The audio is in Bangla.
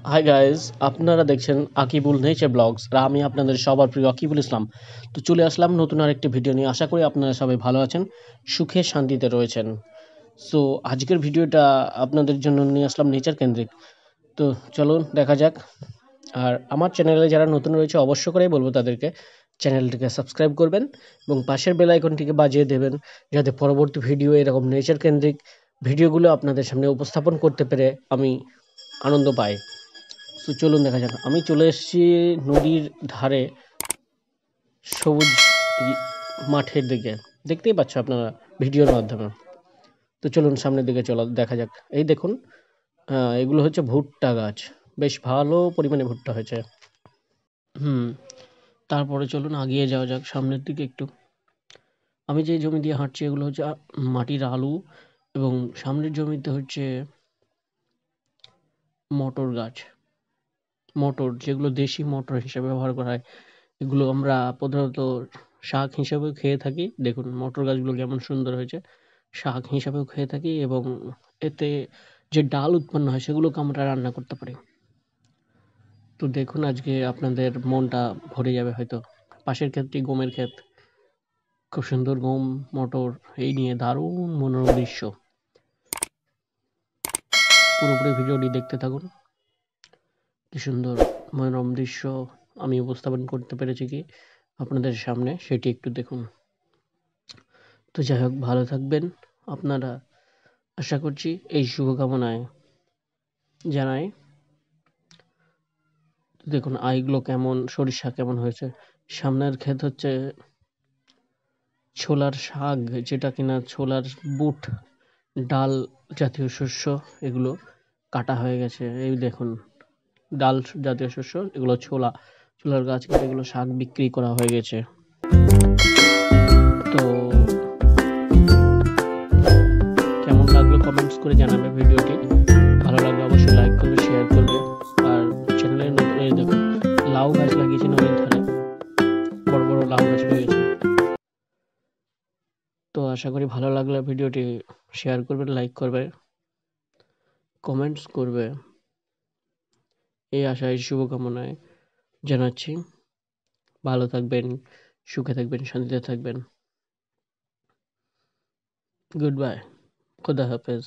হাই গাইস, আপনারা দেখছেন আকিবুল নেচার ব্লগস আর আমি আপনাদের সবার প্রিয় আকিবুল ইসলাম। তো চলে আসলাম নতুন আরেকটি ভিডিও নিয়ে। আশা করি আপনারা সবাই ভালো আছেন, সুখে শান্তিতে রয়েছেন। সো আজকের ভিডিওটা আপনাদের জন্য নিয়ে আসলাম নেচার কেন্দ্রিক। তো চলুন দেখা যাক। আর আমার চ্যানেলে যারা নতুন রয়েছে অবশ্য করেই বলবো তাদেরকে চ্যানেলটিকে সাবস্ক্রাইব করবেন এবং পাশের বেল আইকনটিকে বাজিয়ে দেবেন, যাতে পরবর্তী ভিডিও এরকম নেচার কেন্দ্রিক ভিডিওগুলো আপনাদের সামনে উপস্থাপন করতে পেরে আমি আনন্দ পাই। তো চলুন দেখা যাক। আমি চলে এসেছি নদীর ধারে সবুজ মাঠের দিকে, দেখতেই পাচ্ছ আপনারা ভিডিওর মাধ্যমে। তো চলুন সামনের দিকে চলো, দেখা যাক। এই দেখুন, এগুলো হচ্ছে ভুট্টা গাছ, বেশ ভালো পরিমাণে ভুট্টা হয়েছে। হুম তারপরে চলুন আগিয়ে যাওয়া যাক সামনের দিকে একটু। আমি যে জমি দিয়ে হাঁটছি এগুলো হচ্ছে মাটির আলু, এবং সামনের জমিতে হচ্ছে মটর গাছ। মটর, যেগুলো দেশি মটর হিসেবে ব্যবহার করা হয়, এগুলো আমরা প্রধানত শাক হিসেবেও খেয়ে থাকি। দেখুন মটর গাছগুলো কেমন সুন্দর হয়েছে, শাক হিসাবেও খেয়ে থাকি, এবং এতে যে ডাল উৎপন্ন হয় সেগুলোকে আমরা রান্না করতে পারি। তো দেখুন আজকে আপনাদের মনটা ভরে যাবে হয়তো। পাশের ক্ষেতটি গমের ক্ষেত, খুব সুন্দর গম, মটর, এই নিয়ে দারুণ মনোরম দৃশ্য। পুরোপুরি ভিডিওটি দেখতে থাকুন, কি সুন্দর মনোরম দৃশ্য আমি উপস্থাপন করতে পেরেছি কি আপনাদের সামনে, সেটি একটু দেখুন। তো যাই হোক, ভালো থাকবেন আপনারা, আশা করছি এই শুভকামনায় জানাই। দেখুন আইগুলো কেমন, সরিষা কেমন হয়েছে। সামনের ক্ষেত হচ্ছে ছোলার শাক, যেটা কিনা ছোলার বুট, ডাল জাতীয় শস্য, এগুলো কাটা হয়ে গেছে। এই দেখুন ডাল জাতীয় শস্য, এগুলো ছোলার গাছ কেটে এগুলো শাক বিক্রি করা হয়ে গেছে। তো কেমন লাগলো কমেন্টস করে জানাবে ভিডিওটি। ভালো লাগলে অবশ্যই লাইক করবে, শেয়ার করবে। আর চ্যানেলে এই দেখুন লাউ গাছ লাগিয়েছি নদীর ধারে, বড় বড় লাউ গাছ হয়ে গেছে। তো আশা করি ভালো লাগলে ভিডিওটি শেয়ার করবে, লাইক করবে, কমেন্টস করবে, এই আশায় শুভকামনায় জানাচ্ছি। ভালো থাকবেন, সুখে থাকবেন, শান্তিতে থাকবেন। গুড বাই, খুদা হাফেজ।